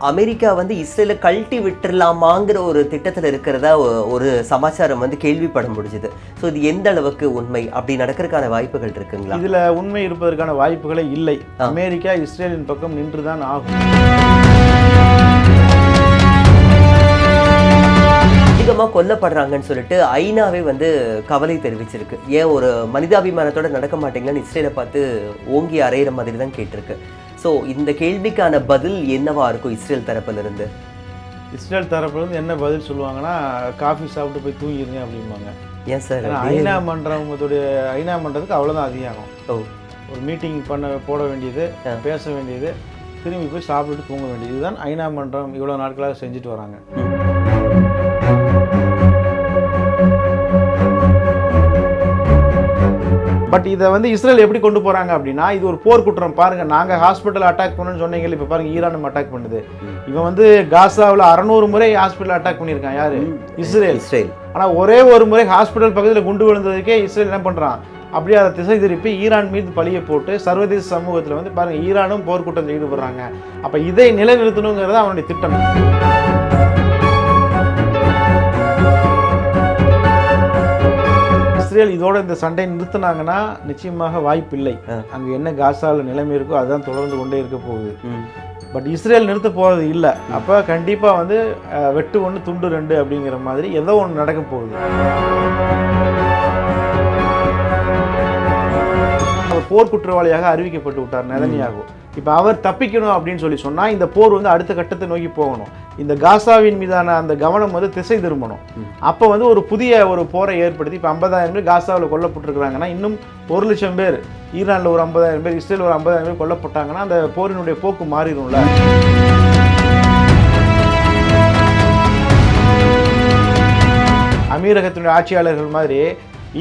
America வந்து இஸ்ரேலை கழட்டி விட்டுறலாமாங்கிற ஒரு திட்டத்தில் இருக்கிறதா ஒரு சமாச்சாரம் வந்து கேள்விப்பட முடிஞ்சுது. ஸோ இது எந்த அளவுக்கு உண்மை, அப்படி நடக்கிறதுக்கான வாய்ப்புகள் இருக்குங்களா? இதுல உண்மை இருப்பதற்கான வாய்ப்புகளே இல்லை. அமெரிக்கா இஸ்ரேலின் பக்கம் நின்றுதான் ஆகும். அதிகமாக கொல்லப்படுறாங்கன்னு சொல்லிட்டு ஐநாவே வந்து கவலை தெரிவிச்சிருக்கு. ஏன் ஒரு மனிதாபிமானத்தோட நடக்க மாட்டீங்கன்னு இஸ்ரேலை பார்த்து ஓங்கி அறையிற மாதிரி தான் கேட்டிருக்கு. ஸோ இந்த கேள்விக்கான பதில் என்னவா இருக்கும் இஸ்ரேல் தரப்பிலிருந்து? இஸ்ரேல் தரப்புலேருந்து என்ன பதில் சொல்லுவாங்கன்னா, காஃபி சாப்பிட்டு போய் தூங்கிடுங்க அப்படிம்பாங்க. ஏன் சார்? ஐநா மன்றத்துக்கு அவ்வளோதான் அதிகாரம். ஒரு மீட்டிங் போட வேண்டியது, பேச வேண்டியது, திரும்பி போய் சாப்பிட்டு தூங்க வேண்டியது, இதுதான் ஐநா மன்றம் இவ்வளோ நாட்களாக செஞ்சுட்டு வராங்க. பட் இதை வந்து இஸ்ரேல் எப்படி கொண்டு போகிறாங்க அப்படின்னா, இது ஒரு போர்க்குற்றம். பாருங்கள், நாங்கள் ஹாஸ்பிட்டல் அட்டாக் பண்ணணும்னு சொன்னீங்க, இப்போ பாருங்கள் ஈரானும் அட்டாக் பண்ணுது. இவன் வந்து காசாவில் 600 முறை ஹாஸ்பிட்டல் அட்டாக் பண்ணியிருக்கான். யார்? இஸ்ரேல். ஆனால் ஒரே ஒரு முறை ஹாஸ்பிட்டல் பக்கத்தில் குண்டு விழுந்ததுக்கே இஸ்ரேல் என்ன பண்ணுறான், அப்படியே அதை திசை திருப்பி ஈரான் மீது பழியை போட்டு சர்வதேச சமூகத்தில் வந்து பாருங்கள் ஈரானும் போர்க்குற்றத்தில் ஈடுபடுறாங்க. அப்போ இதை நிலைநிறுத்தணுங்கிறது அவனுடைய திட்டம். இஸ்ரேல் இதோட இந்த சண்டை நிறுத்தினாங்கன்னா நிச்சயமாக வாய்ப்பு இல்லை. அங்கே என்ன காசாவில் நிலைமை இருக்கோ அதுதான் தொடர்ந்து கொண்டே இருக்க போகுது. பட் இஸ்ரேல் நிறுத்த போகிறது இல்லை. அப்போ கண்டிப்பாக வந்து வெட்டு 1 துண்டு 2 அப்படிங்கிற மாதிரி ஏதோ ஒன்று நடக்க போகுது. அவர் போர் குற்றவாளியாக அறிவிக்கப்பட்டு விட்டார் நெதன்யாகு. இப்போ அவர் தப்பிக்கணும் அப்படின்னு சொன்னால் இந்த போர் வந்து அடுத்த கட்டத்தை நோக்கி போகணும். இந்த காசாவின் மீதான அந்த கவனம் வந்து திசை திரும்பணும். அப்போ வந்து ஒரு புதிய ஒரு போரை ஏற்படுத்தி, இப்போ 50,000 பேர் காசாவில் கொல்லப்பட்டிருக்கிறாங்கன்னா, இன்னும் 1,00,000 பேர், ஈரானில் ஒரு 50,000 பேர், இஸ்ரேல் ஒரு 50,000 பேர் கொல்லப்பட்டாங்கன்னா அந்த போரினுடைய போக்கு மாறிடும்ல. அமீரகத்தினுடைய ஆட்சியாளர்கள் மாதிரி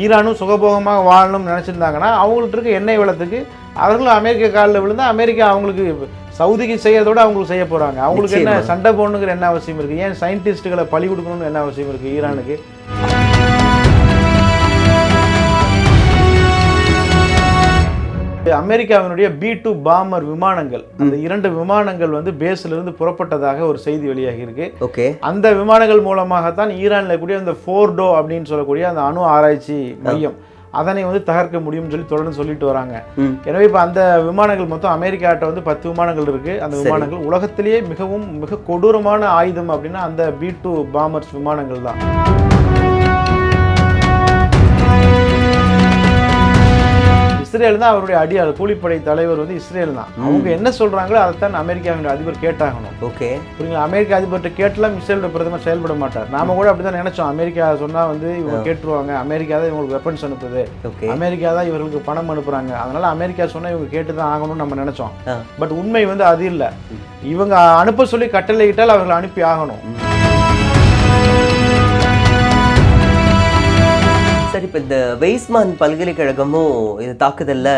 ஈரானும் சுகபோகமாக வாழணும்னு நினச்சிருந்தாங்கன்னா, அவங்கள்ட்ட இருக்க எண்ணெய் வளத்துக்கு அவர்களும் அமெரிக்க காலில் விழுந்தால் அமெரிக்கா அவங்களுக்கு சவுதிக்கு செய்யறதோடு அவங்களுக்கு செய்ய போகிறாங்க. அவங்களுக்கு என்ன சண்டை போடணுங்கிற என்ன அவசியம் இருக்குது? ஏன் சயின்டிஸ்ட்டுகளை பழி கொடுக்கணும்னு என்ன அவசியம் இருக்குது ஈரானுக்கு? அமெரிக்காவினுடைய B-2 பாம்பர் விமானங்கள், அந்த 2 விமானங்கள் வந்து பேஸ்ல இருந்து புறப்பட்டதாக ஒரு செய்தி வெளியாகி இருக்கு. அந்த விமானங்கள் மூலமாகத்தான் ஈரான்ல கூடிய அந்த ஃபோர்டோ அப்படின்னு சொல்லக்கூடிய அந்த அணு ஆராய்ச்சி மையம், அதனை வந்து தகர்க்க முடியும்னு சொல்லி தொடர்ந்து சொல்லிட்டு வராங்க. எனவே இப்போ அந்த விமானங்கள் மொத்தம் அமெரிக்காட்ட வந்து 10 விமானங்கள் இருக்கு. அந்த விமானங்கள் உலகத்திலேயே மிக கொடூரமான ஆயுதம் அப்படின்னா அந்த B-2 பாம்பர்ஸ் விமானங்கள் தான். இஸ்ரேல் தான் அவருடைய அடியாள். கூலிப்படை தலைவர் வந்து இஸ்ரேல் தான். அவங்க என்ன சொல்றாங்களோ அதைத்தான் அமெரிக்காவினுடைய அதிபர் கேட்டாகணும். புரியுங்களா? அமெரிக்க அதிபர்கிட்ட கேட்டலாம் இஸ்ரேலோட பிரதமர் செயல்பட மாட்டார். நாம கூட அப்படிதான் நினைச்சோம். அமெரிக்கா சொன்னா வந்து இவங்க கேட்டுருவாங்க, அமெரிக்கா தான் இவங்களுக்கு வெப்பன்ஸ் அனுப்புது, அமெரிக்கா தான் இவர்களுக்கு பணம் அனுப்புறாங்க, அதனால அமெரிக்கா சொன்னா இவங்க கேட்டுதான் ஆகணும்னு நம்ம நினைச்சோம். பட் உண்மை வந்து அது இல்லை. இவங்க அனுப்ப சொல்லி கட்டளையிட்டால் அவர்கள் அனுப்பி ஆகணும். சரி, இப்போ இந்த வெய்ஸ்மான் பல்கலைக்கழகமும் இந்த தாக்குதலில்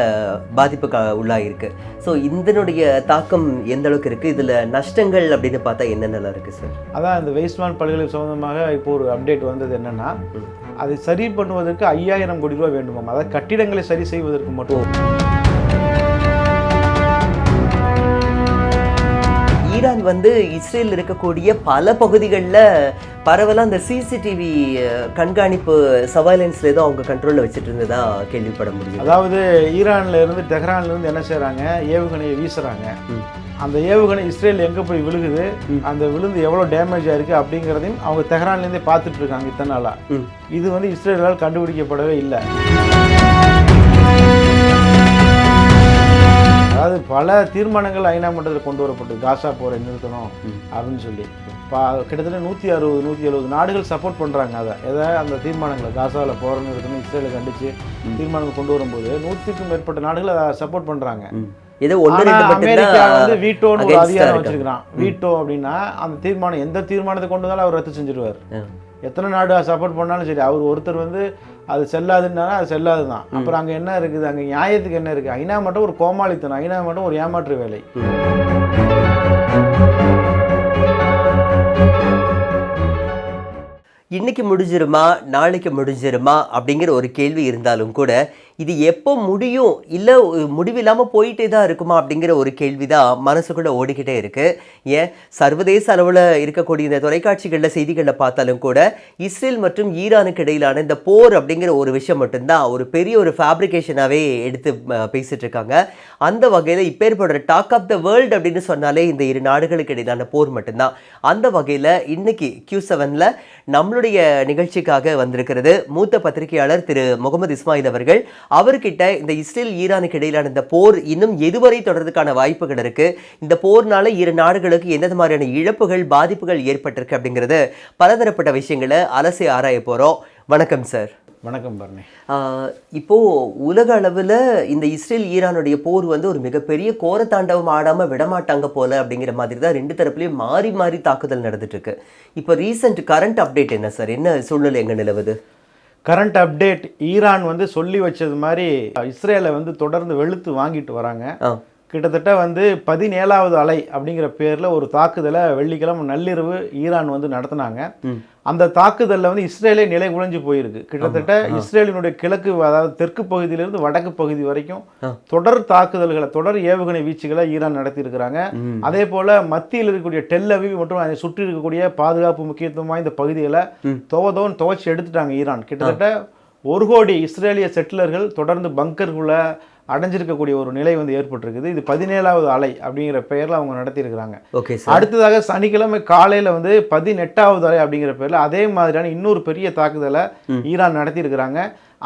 பாதிப்புக்கு உள்ளாயிருக்கு. ஸோ இதனுடைய தாக்கம் எந்த அளவுக்கு இருக்குது? இதில் நஷ்டங்கள் அப்படின்னு பார்த்தா என்னென்னலாம் இருக்குது சார்? அதான் இந்த வெய்ஸ்மான் பல்கலை சம்பந்தமாக இப்போ ஒரு அப்டேட் வந்தது என்னென்னா, அதை சரி பண்ணுவதற்கு 5,000 கோடி ரூபா வேண்டுமாம். அதாவது கட்டிடங்களை சரி செய்வதற்கு மட்டும். ஈரான் வந்து இஸ்ரேல் இருக்கக்கூடிய பல பகுதிகளில் பரவலாக அந்த சிசிடிவி கண்காணிப்பு சர்வைலன்ஸ்ல ஏதோ அவங்க கண்ட்ரோலில் வச்சுட்டு இருந்ததா கேள்விப்பட முடியும். அதாவது ஈரான்ல இருந்து தெஹ்ரான்ல இருந்து என்ன செய்யறாங்க, ஏவுகணையை வீசுறாங்க. அந்த ஏவுகணை இஸ்ரேல் எங்கே போய் விழுகுது, அந்த விழுந்து எவ்வளோ டேமேஜ் ஆயிருக்கு அப்படிங்கிறதையும் அவங்க தெஹ்ரான்லேருந்தே பார்த்துட்டு இருக்காங்க இத்தனை நாளா. இது வந்து இஸ்ரேலால் கண்டுபிடிக்கப்படவே இல்லை. அதாவது பல தீர்மானங்கள் ஐநா மன்றத்தில் கொண்டு வரப்பட்டு காசா போரை நிறுத்தணும் அப்படின்னு சொல்லி கிட்டத்தட்ட 160-170 நாடுகள் சப்போர்ட் பண்ணுறாங்க. எதை அந்த தீர்மானங்களை காசாவில் போரை நிறுத்தணும் இஸ்ரேலை கண்டித்து தீர்மானங்கள் கொண்டு வரும்போது 100க்கும் மேற்பட்ட நாடுகள் அதை சப்போர்ட் பண்ணுறாங்க. அமெரிக்கா வந்து வீட்டோன்னு ஒரு அதிகாரம் வச்சிருக்கிறான். வீட்டோ அப்படின்னா அந்த தீர்மானம் எந்த தீர்மானத்தை கொண்டு வந்தாலும் அவர் ரத்து செஞ்சிருவார். எத்தனை நாடு சப்போர்ட் பண்ணாலும் சரி, அவர் ஒருத்தர் வந்து அது செல்லாதுன்னா அது செல்லாது தான். அப்புறம் அங்கே என்ன இருக்குது, அங்கே நியாயத்துக்கு என்ன இருக்குது? ஐநா மட்டும் ஒரு கோமாளித்தனம், ஐநா மட்டும் ஒரு ஏமாற்று வேலை. இன்னைக்கு இன்னைக்கு முடிஞ்சிருமா நாளைக்கு முடிஞ்சிருமா அப்படிங்கிற ஒரு கேள்வி இருந்தாலும் கூட இது எப்போ முடியும் இல்லை முடிவில்லாமல் போயிட்டே தான் இருக்குமா அப்படிங்கிற ஒரு கேள்வி தான் மனசுக்குள்ளே ஓடிக்கிட்டே இருக்கு. ஏன் சர்வதேச அளவில் இருக்கக்கூடிய இந்த தொலைக்காட்சிகளில் செய்திகளில் பார்த்தாலும் கூட இஸ்ரேல் மற்றும் ஈரானுக்கு இடையிலான இந்த போர் அப்படிங்கிற ஒரு விஷயம் மட்டும்தான் ஒரு பெரிய ஒரு ஃபேப்ரிகேஷனாகவே எடுத்து பேசிட்டு இருக்காங்க. அந்த வகையில் இப்போ ஏற்படுற டாக் ஆஃப் த வேர்ல்டு அப்படின்னு சொன்னாலே இந்த இரு நாடுகளுக்கு இடையிலான போர் மட்டும்தான். அந்த வகையில் இன்னைக்கு Q7ல் நம்மளுடைய நிகழ்ச்சிக்காக வந்திருக்கிறது மூத்த பத்திரிகையாளர் திரு முகமது இஸ்மாயில் அவர்கள். அவர்கிட்ட இந்த இஸ்ரேல் ஈரானுக்கு இடையிலான இந்த போர் இன்னும் எதுவரை தொடர்றதுக்கான வாய்ப்புகள் இருக்கு, இந்த போர்னால இரு நாடுகளுக்கு எந்த மாதிரியான இழப்புகள் பாதிப்புகள் ஏற்பட்டிருக்கு அப்படிங்கிறது பலதரப்பட்ட விஷயங்களை அலசி ஆராய போறோம். வணக்கம் சார். வணக்கம் பரணி. இப்போ உலக அளவில் இந்த இஸ்ரேல் ஈரானுடைய போர் வந்து ஒரு மிகப்பெரிய கோரத்தாண்டவம் ஆடாம விடமாட்டாங்க போல அப்படிங்கிற மாதிரி தான் ரெண்டு தரப்புலையும் மாறி மாறி தாக்குதல் நடந்துட்டு இருக்கு. இப்போ ரீசெண்ட் கரண்ட் அப்டேட் என்ன சார், என்ன சூழ்நிலை எங்க நிலவுது? கரண்ட் அப்டேட், ஈரான் வந்து சொல்லி வச்சது மாதிரி இஸ்ரேலை வந்து தொடர்ந்து வெளுத்து வாங்கிட்டு வராங்க. கிட்டத்தட்ட வந்து 17வது அலை அப்படிங்கிற பேரில் ஒரு தாக்குதலை வெள்ளிக்கிழமை நள்ளிரவு ஈரான் வந்து நடத்தினாங்க. அந்த தாக்குதலில் வந்து இஸ்ரேலே நிலை குலைஞ்சு போயிருக்கு. கிட்டத்தட்ட இஸ்ரேலினுடைய கிழக்கு, அதாவது தெற்கு பகுதியிலிருந்து வடக்கு பகுதி வரைக்கும் தொடர் தாக்குதல்களை, தொடர் ஏவுகணை வீச்சுகளை ஈரான் நடத்தியிருக்கிறாங்க. அதே போல மத்தியில் இருக்கக்கூடிய டெல் அவீவ் மற்றும் அதை சுற்றி இருக்கக்கூடிய பாதுகாப்பு முக்கியத்துவம் வாய்ந்த பகுதிகளை துவச்சி எடுத்துட்டாங்க ஈரான். கிட்டத்தட்ட 1 கோடி இஸ்ரேலிய செட்டிலர்கள் தொடர்ந்து பங்கருக்குள்ள அடைஞ்சிருக்கக்கூடிய ஒரு நிலை வந்து ஏற்பட்டிருக்குது. இது 17வது அலை அப்படிங்கிற பெயரில் அவங்க நடத்தியிருக்கிறாங்க. அடுத்ததாக சனிக்கிழமை காலையில் வந்து 18வது அலை அப்படிங்கிற பேரில் அதே மாதிரியான இன்னொரு பெரிய தாக்குதலை ஈரான் நடத்தியிருக்கிறாங்க.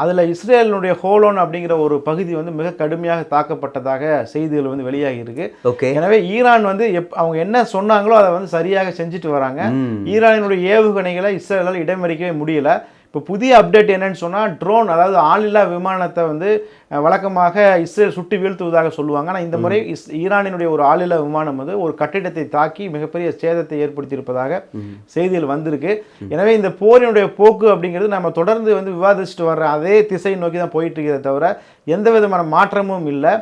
அதில் இஸ்ரேலினுடைய ஹோலோன் அப்படிங்கிற ஒரு பகுதி வந்து மிக கடுமையாக தாக்கப்பட்டதாக செய்திகள் வந்து வெளியாகி இருக்கு. எனவே ஈரான் வந்து அவங்க என்ன சொன்னாங்களோ அதை வந்து சரியாக செஞ்சுட்டு வராங்க. ஈரானினுடைய ஏவுகணைகளை இஸ்ரேலால் இடமறிக்கவே முடியல. இப்போ புதிய அப்டேட் என்னன்னு சொன்னால், ட்ரோன், அதாவது ஆளில்லா விமானத்தை வந்து வழக்கமாக இஸ்ரேல் சுட்டு வீழ்த்துவதாக சொல்லுவாங்க. ஆனால் இந்த முறை ஈரானினுடைய ஒரு ஆளில்லா விமானம் வந்து ஒரு கட்டிடத்தை தாக்கி மிகப்பெரிய சேதத்தை ஏற்படுத்தியிருப்பதாக செய்திகள் வந்திருக்கு. எனவே இந்த போரினுடைய போக்கு அப்படிங்கிறது நம்ம தொடர்ந்து வந்து விவாதிச்சுட்டு வர்ற அதே திசை நோக்கி தான் போயிட்டு இருக்கிறத தவிர எந்த விதமான மாற்றமும் இல்லை.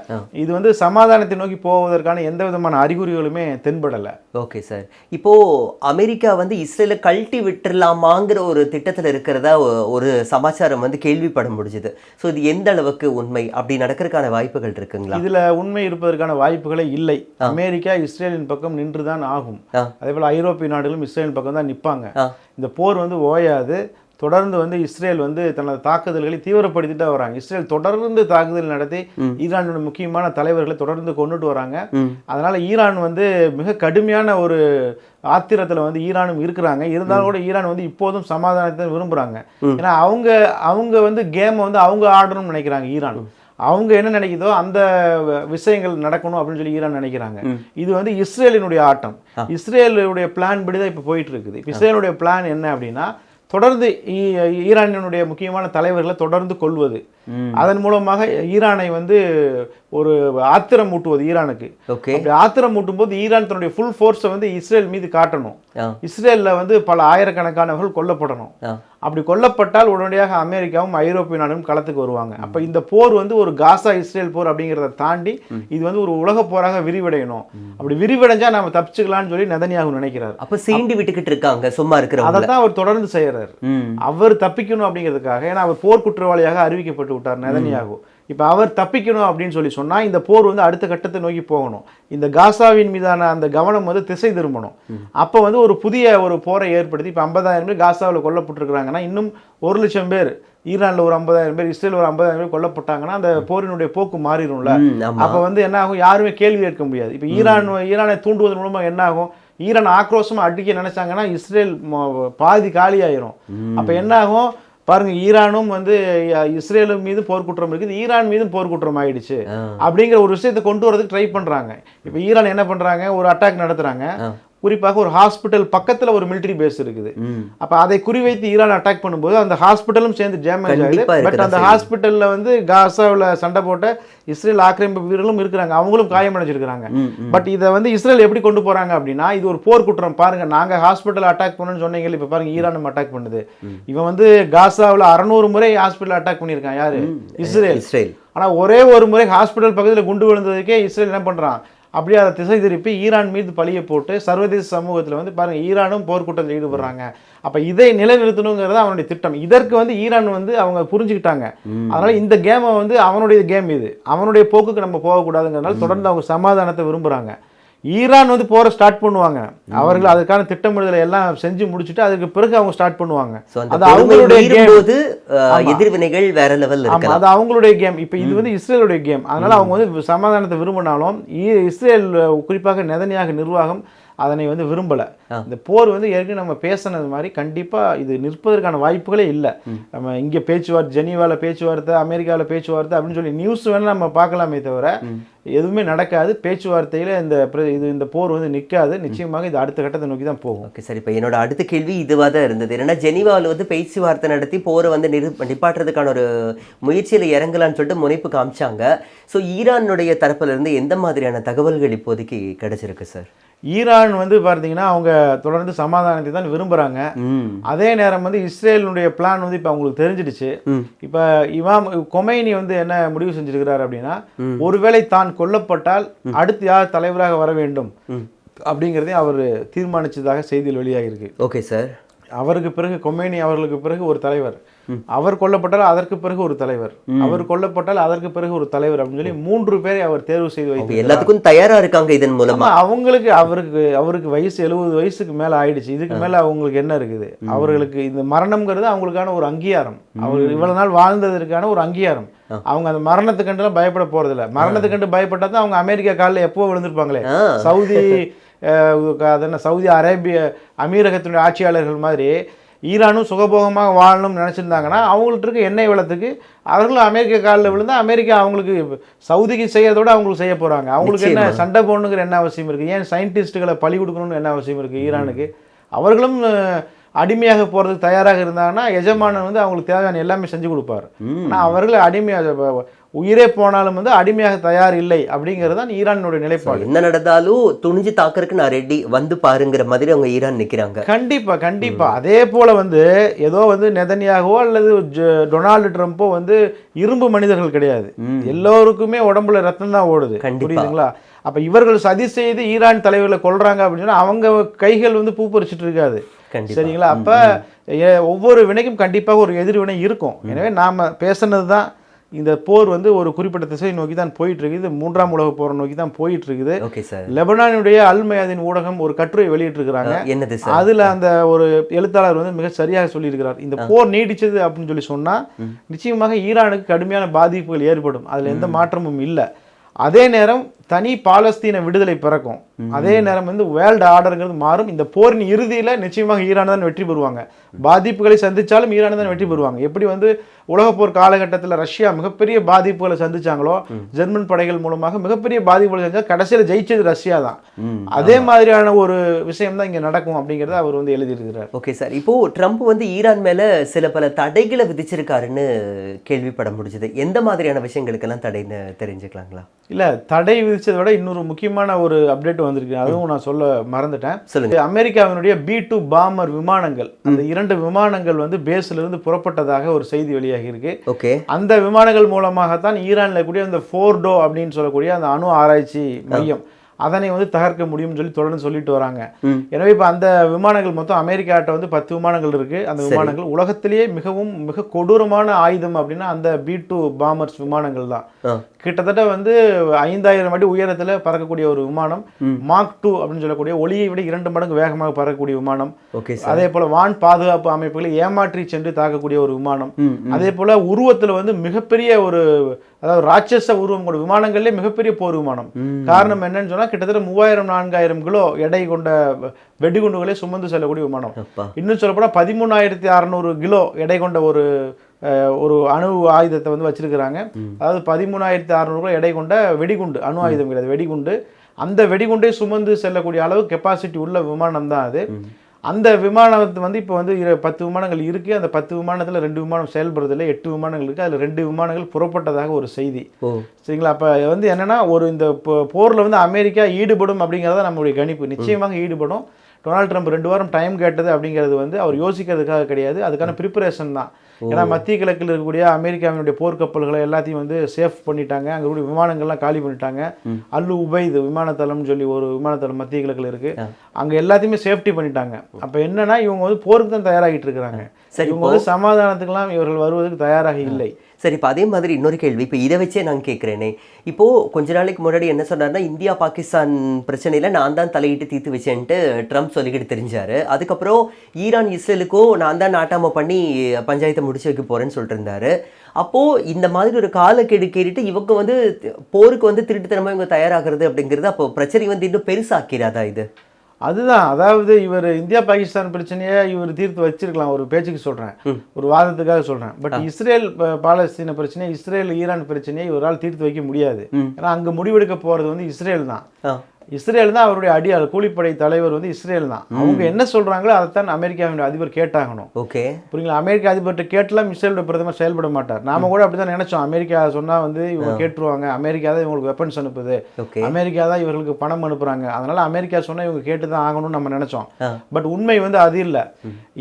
இது வந்து சமாதானத்தை நோக்கி போவதற்கான எந்த விதமான அறிகுறிகளுமே தென்படலை. Okay sir. இப்போ அமெரிக்கா வந்து இஸ்ரேலை கழட்டி விட்டுறலாமாங்கிற ஒரு திட்டத்தில் இருக்கிறதா ஒரு சமாச்சாரம் வந்து கேள்விப்பட முடிஞ்சது. ஸோ இது எந்த அளவுக்கு உண்மை, அப்படி நடக்கிறதுக்கான வாய்ப்புகள் இருக்குங்களா? இதுல உண்மை இருப்பதற்கான வாய்ப்புகளே இல்லை. அமெரிக்கா இஸ்ரேலின் பக்கம் நின்றுதான் ஆகும். அதே போல ஐரோப்பிய நாடுகளும் இஸ்ரேலின் பக்கம் தான் நிற்பாங்க. இந்த போர் வந்து ஓயாது. தொடர்ந்து வந்து இஸ்ரேல் வந்து தனது தாக்குதல்களை தீவிரப்படுத்திட்டு வராங்க. இஸ்ரேல் தொடர்ந்து தாக்குதல் நடத்தி ஈரானோட முக்கியமான தலைவர்களை தொடர்ந்து கொண்டுட்டு வராங்க. அதனால ஈரான் வந்து மிக கடுமையான ஒரு ஆத்திரத்தில் வந்து ஈரானும் இருக்கிறாங்க. இருந்தாலும் கூட ஈரான் வந்து இப்போதும் சமாதானத்தை விரும்புகிறாங்க. ஏன்னா அவங்க வந்து கேமை வந்து அவங்க ஆடணும்னு நினைக்கிறாங்க. ஈரான் அவங்க என்ன நினைக்குதோ அந்த விஷயங்கள் நடக்கணும் அப்படின்னு சொல்லி ஈரான் நினைக்கிறாங்க. இது வந்து இஸ்ரேலினுடைய ஆட்டம். இஸ்ரேலுடைய பிளான் படி தான் இப்போ போயிட்டு இருக்குது. இஸ்ரேலுடைய பிளான் என்ன அப்படின்னா, தொடர்ந்து ஈரானினுடைய முக்கியமான தலைவர்களை தொடர்ந்து கொள்வது, அதன் மூலமாக ஈரானை வந்து ஒரு ஆத்திரம் மூட்டுவது ஈரானுக்கு. அப்படி ஆத்திரம் மூட்டும் போது ஈரான் தன்னுடைய ஃபுல் ஃபோர்ஸை வந்து இஸ்ரேல் மீது காட்டணும். இஸ்ரேல்ல வந்து பல ஆயிரக்கணக்கானவர்கள் கொல்லப்படணும். அப்படி கொல்லப்பட்டால் உடனடியாக அமெரிக்காவும் ஐரோப்பிய நாடும் களத்துக்கு வருவாங்க. அப்ப இந்த போர் வந்து ஒரு காசா இஸ்ரேல் போர் அப்படிங்கிறத தாண்டி இது வந்து ஒரு உலக போராக விரிவடையணும். அப்படி விரிவடைஞ்சா நாம தப்பிச்சுக்கலாம்னு சொல்லி நெதன்யாகு நினைக்கிறார். அப்ப சீண்டி விட்டுக்கிட்டு இருக்காங்க, சும்மா இருக்கிற. அதான் அவர் தொடர்ந்து செய்யறாரு. அவர் தப்பிக்கணும் அப்படிங்கிறதுக்காக. ஏன்னா அவர் போர் குற்றவாளியாக அறிவிக்கப்பட்டு விட்டார் நெதன்யாகு. இப்போ அவர் தப்பிக்கணும் அப்படின்னு சொல்லி சொன்னால் இந்த போர் வந்து அடுத்த கட்டத்தை நோக்கி போகணும். இந்த காசாவின் மீதான அந்த கவனம் வந்து திசை திரும்பணும். அப்போ வந்து ஒரு புதிய ஒரு போரை ஏற்படுத்தி இப்போ 50,000 பேர் காசாவில் கொல்லப்பட்டிருக்கிறாங்கன்னா இன்னும் 1,00,000 பேர், ஈரானில் ஒரு 50,000 பேர், இஸ்ரேல் ஒரு 50,000 பேர் கொல்லப்பட்டாங்கன்னா அந்த போரினுடைய போக்கு மாறிடும்ல. அப்போ வந்து என்ன ஆகும், யாருமே கேள்வி கேட்க முடியாது. இப்போ ஈரானை தூண்டுவதன் மூலமாக என்ன ஆகும், ஈரான் ஆக்ரோஷமாக அடிக்க நினைச்சாங்கன்னா இஸ்ரேல் பாதி காலி ஆயிரும். அப்போ என்ன ஆகும் பாருங்க, ஈரானும் வந்து இஸ்ரேலும் மீது போர்க்குற்றம் இருக்குது, ஈரான் மீதும் போர்க்குற்றம் ஆயிடுச்சு அப்படிங்கிற ஒரு விஷயத்தை கொண்டு வரதுக்கு ட்ரை பண்றாங்க. இப்போ ஈரான் என்ன பண்றாங்க, ஒரு அட்டாக் நடத்துறாங்க. குறிப்பாக ஒரு ஹாஸ்பிட்டல் பக்கத்துல ஒரு மிலிட்டரி பேஸ் இருக்குது. அப்ப அதை குறிவைத்து ஈரான் அட்டாக் பண்ணும்போது அந்த ஹாஸ்பிட்டலும் சேர்ந்து டேமேஜ் ஆகுது. பட் அந்த ஹாஸ்பிட்டல்ல வந்து காசாவில் சண்டை போட்ட இஸ்ரேல் ஆக்கிரமிப்பு வீரர்களும் இருக்கிறாங்க, அவங்களும் காயமடைஞ்சிருக்கிறாங்க. பட் இதை வந்து இஸ்ரேல் எப்படி கொண்டு போறாங்க அப்படின்னா, இது ஒரு போர் குற்றம். பாருங்க, நாங்க ஹாஸ்பிட்டல் அட்டாக் பண்ணணும்னு சொன்னீங்க, இப்ப பாருங்க ஈரானும் அட்டாக் பண்ணுது. இவன் வந்து காசாவில் 600 முறை ஹாஸ்பிட்டல் அட்டாக் பண்ணியிருக்கான். யாரு? இஸ்ரேல். ஆனா ஒரே ஒரு முறை ஹாஸ்பிட்டல் பக்கத்தில் குண்டு விழுந்ததுக்கே இஸ்ரேல் என்ன பண்றான், அப்படியே அதை திசை திருப்பி ஈரான் மீது பழியை போட்டு சர்வதேச சமூகத்தில் வந்து பாருங்க ஈரானும் போர்க்குற்றத்தில் ஈடுபடுறாங்க, அப்போ இதை நிலைநிறுத்தணுங்கிறது அவனுடைய திட்டம். இதற்கு வந்து ஈரான் வந்து அவங்க புரிஞ்சுக்கிட்டாங்க. அதனால இந்த கேமை வந்து அவனுடைய கேம், இது அவனுடைய போக்குக்கு நம்ம போகக்கூடாதுங்கிறதுனால தொடர்ந்து அவங்க சமாதானத்தை விரும்புகிறாங்க. ஈரான் வந்து போற ஸ்டார்ட் பண்ணுவாங்க, அவர்கள் அதுக்கான திட்டமிடுதலை எல்லாம் செஞ்சு முடிச்சுட்டு அதுக்கு பிறகு அவங்க ஸ்டார்ட் பண்ணுவாங்க. அது அவங்களுடைய கேம், எதிர்வினைகள் வேற லெவல் இருக்கு, அது அவங்களுடைய கேம். இப்போ இது வந்து இஸ்ரேலுடைய கேம். அதனால அவங்க வந்து சமாதானத்தை விரும்பினாலும் இஸ்ரேல் குறிப்பாக நெதன்யாகு நிர்வாகம் அதனை வந்து விரும்பலை. இந்த போர் வந்து ஏற்கனவே நம்ம பேசினது மாதிரி கண்டிப்பாக இது நிற்பதற்கான வாய்ப்புகளே இல்லை. நம்ம இங்கே பேச்சுவார்த்தை, ஜெனீவாவில் பேச்சுவார்த்தை, அமெரிக்காவில் பேச்சுவார்த்தை அப்படின்னு சொல்லி நியூஸ் வேணால் நம்ம பார்க்கலாமே தவிர எதுவுமே நடக்காது. பேச்சுவார்த்தையில் இந்த போர் வந்து நிற்காது. நிச்சயமாக இது அடுத்த கட்டத்தை நோக்கி தான் போகும். ஓகே சார், இப்போ என்னோட அடுத்த கேள்வி இதுவாக தான் இருந்தது. ஏன்னா ஜெனீவாவில் வந்து பேச்சுவார்த்தை நடத்தி போரை வந்து நிப்பாட்டுறதுக்கான ஒரு முயற்சியில் இறங்கலான்னு சொல்லிட்டு முனைப்பு காமிச்சாங்க. ஸோ ஈரானுடைய தரப்புல இருந்து எந்த மாதிரியான தகவல்கள் இப்போதைக்கு கிடைச்சிருக்கு சார்? ஈரான் வந்து பார்த்தீங்கன்னா அவங்க தொடர்ந்து சமாதானத்தை தான் விரும்புகிறாங்க. அதே நேரம் வந்து இஸ்ரேலுடைய பிளான் வந்து இப்போ அவங்களுக்கு தெரிஞ்சிடுச்சு. இப்போ இமாம் கொமைனி வந்து என்ன முடிவு செஞ்சிருக்கிறார் அப்படின்னா, ஒருவேளை தான் கொல்லப்பட்டால் அடுத்து யார் தலைவராக வர வேண்டும் அப்படிங்கிறதையும் அவர் தீர்மானிச்சதாக செய்தியில் வெளியாகிருக்கு. Okay sir. அவருக்கு பிறகு கொமைனி அவர்களுக்கு பிறகு ஒரு தலைவர், அவர் கொல்லப்பட்டால் அதற்கு பிறகு ஒரு தலைவர், அவர் கொல்லப்பட்டால் அதற்கு பிறகு ஒரு தலைவர் அப்படின்னு சொல்லி 3 பேரை அவர் தேர்வு செய்து வைத்து எல்லாத்துக்கும் தயாரா இருக்காங்க. இதன் மூலமா அவருக்கு வயசு 70 வயசுக்கு மேல ஆயிடுச்சு. இதுக்கு மேல அவங்களுக்கு என்ன இருக்குது? அவர்களுக்கு இந்த மரணம்ங்கிறது அவங்களுக்கான ஒரு அங்கீகாரம், அவர் இவ்வளவு நாள் வாழ்ந்ததற்கான ஒரு அங்கீகாரம். அவங்க அந்த மரணத்தை கண்டுலாம் பயப்பட போறது இல்லை. மரணத்தை கண்டு பயப்பட்டா தான் அவங்க அமெரிக்கா காலில் எப்போ விழுந்திருப்பாங்களே. சவுதி அரேபிய அமீரகத்தினுடைய ஆட்சியாளர்கள் மாதிரி ஈரானும் சுகபோகமாக வாழணும்னு நினச்சிருந்தாங்கன்னா அவங்கள்ட்ட இருக்க எண்ணெய் வளத்துக்கு அவர்களும் அமெரிக்கா காலில் விழுந்தால் அமெரிக்கா அவங்களுக்கு சவுதிக்கு செய்யறதோட அவங்களுக்கு செய்ய போகிறாங்க. அவங்களுக்கு என்ன சண்டை போடணுங்கிற என்ன அவசியம் இருக்குது? ஏன் சயின்டிஸ்ட்டுகளை பழி கொடுக்கணும்னு என்ன அவசியம் இருக்குது ஈரானுக்கு? அவர்களும் அடிமையாக போகிறதுக்கு தயாராக இருந்தாங்கன்னா எஜமானன் வந்து அவங்களுக்கு தேவையான எல்லாமே செஞ்சு கொடுப்பார். ஆனால் அவர்கள் அடிமையாக உயிரே போனாலும் வந்து அடிமையாக தயார் இல்லை அப்படிங்கிறது தான் ஈரானுடைய நிலைப்பாடு. என்ன நடந்தாலும் துணிஞ்சு தாக்குறதுக்கு நான் ரெடி, வந்து பாருங்கிற மாதிரி அவங்க ஈரான் நிற்கிறாங்க. கண்டிப்பா கண்டிப்பா. அதே போல வந்து ஏதோ வந்து நெதன்யாகவோ அல்லது டொனால்டு ட்ரம்ப்போ வந்து இரும்பு மனிதர்கள் கிடையாது. எல்லோருக்குமே உடம்புல ரத்தம் தான் ஓடுது, புரியுதுங்களா? அப்ப இவர்கள் சதி செய்து ஈரான் தலைவர்களை கொல்றாங்க அப்படின்னு சொன்னா அவங்க கைகள் வந்து பூ பறிச்சுட்டு இருக்காது, சரிங்களா? அப்ப ஒவ்வொரு வினைக்கும் கண்டிப்பாக ஒரு எதிர்வினை இருக்கும். எனவே நாம பேசுனது தான் இந்த போர் வந்து ஒரு குறிப்பிட்ட திசை நோக்கி தான் போயிட்டு இருக்குது. 3ஆம் உலக போரை நோக்கி தான் போயிட்டு இருக்குது. லெபனானுடைய அல் மயாதின் ஊடகம் ஒரு கட்டுரை வெளியிட்டிருக்கிறாங்க. அதுல அந்த ஒரு எழுத்தாளர் வந்து மிக சரியாக சொல்லியிருக்கிறார். இந்த போர் நீடிச்சது அப்படின்னு சொல்லி சொன்னா நிச்சயமாக ஈரானுக்கு கடுமையான பாதிப்புகள் ஏற்படும், அதுல எந்த மாற்றமும் இல்லை. அதே நேரம் தனி பாலஸ்தீன விடுதலை பிறக்கும். அதே நேரம் வந்து வேர்ல்டு ஆர்டருங்கிறது மாறும். இந்த போரின் இறுதியில் நிச்சயமாக ஈரான் தான் வெற்றி பெறுவாங்க. பாதிப்புகளை சந்திச்சாலும் ஈரான் தான் வெற்றி பெறுவாங்க. எப்படி வந்து உலகப்போர் காலகட்டத்தில் ரஷ்யா மிகப்பெரிய பாதிப்புகளை சந்திச்சாங்களோ, ஜெர்மன் படைகள் மூலமாக மிகப்பெரிய பாதிப்புகளை சந்திச்சா கடைசியில் ஜெயிச்சது ரஷ்யா தான். அதே மாதிரியான ஒரு விஷயம் தான் இங்க நடக்கும் அப்படிங்கிறத அவர் வந்து எழுதியிருக்கிறார். ஓகே சார், இப்போ ட்ரம்ப் வந்து ஈரான் மேல சில பல தடைகளை விதிச்சிருக்காருன்னு கேள்விப்பட முடிஞ்சது. எந்த மாதிரியான விஷயங்களுக்கெல்லாம் தடைன்னு தெரிஞ்சுக்கலாங்களா? இல்ல, தடை விதிச்சதை விட இன்னொரு முக்கியமான ஒரு அப்டேட் வந்திருக்கு, அதுவும் நான் சொல்ல மறந்துட்டேன். சொல்லுங்க. அமெரிக்காவினுடைய B-2 பாம்பர் விமானங்கள், அந்த 2 விமானங்கள் வந்து பேஸ்ல இருந்து புறப்பட்டதாக ஒரு செய்தி வெளியாகி இருக்கு. ஓகே. அந்த விமானங்கள் மூலமாகத்தான் ஈரான்ல கூடிய அந்த ஃபோர்டோ அப்படின்னு சொல்லக்கூடிய அந்த அணு ஆராய்ச்சி மையம் அதனை வந்து தகர்க்க முடியும்னு சொல்லி தொடர்ந்து சொல்லிட்டு வராங்க. எனவே இப்போ அந்த விமானங்கள் மொத்தம் அமெரிக்காட்ட வந்து 10 விமானங்கள் இருக்கு. அந்த விமானங்கள் உலகத்திலேயே மிக கொடூரமான ஆயுதம் அப்படின்னா அந்த B-2 பாம்பர்ஸ் விமானங்கள் தான். கிட்டத்தட்ட வந்து 5000 அடி உயரத்தில் பறக்கக்கூடிய ஒரு விமானம். மார்க் 2 அப்படின்னு சொல்லக்கூடிய ஒளியை விட 2 மடங்கு வேகமாக பறக்கக்கூடிய விமானம். அதே போல வான் பாதுகாப்பு அமைப்புகளை ஏமாற்றி சென்று தாக்கக்கூடிய ஒரு விமானம். அதே போல உருவத்தில் வந்து மிகப்பெரிய ஒரு, அதாவது ராட்சச உருவம் கொண்ட விமானங்கள்லேயே மிகப்பெரிய போர் விமானம். காரணம் என்னன்னு சொன்னா கிட்டத்தட்ட 3000-4000 கிலோ எடை கொண்ட வெடிகுண்டுகளை சுமந்து செல்லக்கூடிய விமானம். இன்னும் சொல்லப்போனால் 13600 கிலோ எடை கொண்ட ஒரு அணு ஆயுதத்தை வந்து வச்சிருக்கிறாங்க. அதாவது 13600 எடை கொண்ட வெடிகுண்டு, அணு ஆயுதம் கிடையாது, வெடிகுண்டு. அந்த வெடிகுண்டை சுமந்து செல்லக்கூடிய அளவு கெப்பாசிட்டி உள்ள விமானம் தான் அது. அந்த விமானத்தை வந்து இப்போ வந்து 10 விமானங்கள் இருக்கு. அந்த 10 விமானத்தில் 2 விமானம் செயல்படுறதில்லை, 8 விமானங்கள் இருக்கு. அதில் 2 விமானங்கள் புறப்பட்டதாக ஒரு செய்தி, சரிங்களா? அப்போ வந்து என்னன்னா, ஒரு இந்த போரில் வந்து அமெரிக்கா ஈடுபடும் அப்படிங்கிறத நம்மளுடைய கணிப்பு. நிச்சயமாக ஈடுபடும். டொனால்டு ட்ரம்ப் 2 வாரம் டைம் கேட்டது அப்படிங்கிறது வந்து அவர் யோசிக்கிறதுக்காக கிடையாது, அதுக்கான ப்ரிப்பரேஷன் தான். ஏன்னா மத்திய கிழக்கில் இருக்கக்கூடிய அமெரிக்காவினுடைய போர்க்கப்பல்களை எல்லாத்தையும் வந்து சேஃப் பண்ணிட்டாங்க. அங்கே இருக்கக்கூடிய விமானங்கள்லாம் காலி பண்ணிட்டாங்க. அல்லு உபைது விமானத்தளம்னு சொல்லி ஒரு விமானத்தளம் மத்திய கிழக்கில் இருக்குது. அங்கே எல்லாத்தையுமே சேஃப்டி பண்ணிட்டாங்க. அப்போ என்னன்னா இவங்க வந்து போருக்கு தான் தயாராகிட்டு இருக்கிறாங்க. இவங்க வந்து சமாதானத்துக்கெல்லாம் இவர்கள் வருவதற்கு தயாராக இல்லை. சரி, இப்போ அதே மாதிரி இன்னொரு கேள்வி, இப்போ இதை வச்சே நான் கேட்குறேனே, இப்போது கொஞ்ச நாளைக்கு முன்னாடி என்ன சொன்னார்னா, இந்தியா பாகிஸ்தான் பிரச்சனையில் நான் தான் தலையிட்டு தீர்த்து வச்சேன்ட்டு ட்ரம்ப் சொல்லிக்கிட்டு தெரிஞ்சார். அதுக்கப்புறம் ஈரான் இஸ்ரேலுக்கும் நான் தான் நாட்டாம பண்ணி பஞ்சாயத்தை முடிச்சு வைக்க போகிறேன்னு சொல்லிட்டு இருந்தாரு. அப்போது இந்த மாதிரி ஒரு காலக்கெடு கேட்டுட்டு இவங்க வந்து போருக்கு வந்து திருட்டுத்தனமாக இவங்க தயாராகிறது அப்படிங்கிறது அப்போ பிரச்சனை வந்து இன்னும் பெருசாக்கிறாதா இது? அதுதான், அதாவது இவர் இந்தியா பாகிஸ்தான் பிரச்சனையை இவர் தீர்த்து வச்சிருக்கலாம், ஒரு பேச்சுக்கு சொல்கிறேன், ஒரு வாதத்துக்காக சொல்கிறேன். பட் இஸ்ரேல் பாலஸ்தீன பிரச்சனை, இஸ்ரேல் ஈரான் பிரச்சனையை இவரால் தீர்த்து வைக்க முடியாது. ஏன்னா அங்கே முடிவெடுக்க போகிறது வந்து இஸ்ரேல் தான். இஸ்ரேல் தான் அவருடைய அடியாள், கூலிப்படை தலைவர் வந்து இஸ்ரேல் தான். அவங்க என்ன சொல்றாங்களோ அதைத்தான் அமெரிக்காவினுடைய அதிபர் கேட்டாகணும். ஓகே, புரியுங்களா? அமெரிக்க அதிபர்கிட்ட கேட்டலாம் இஸ்ரேலுடைய பிரதமர் செயல்பட மாட்டார். நாம கூட அப்படிதான் நினைச்சோம், அமெரிக்கா சொன்னா வந்து இவங்க கேட்டுருவாங்க, அமெரிக்கா தான் இவங்களுக்கு வெப்பன்ஸ் அனுப்புது, அமெரிக்கா தான் இவர்களுக்கு பணம் அனுப்புறாங்க, அதனால அமெரிக்கா சொன்னா இவங்க கேட்டுதான் ஆகணும்னு நம்ம நினைச்சோம். பட் உண்மை வந்து அது இல்ல.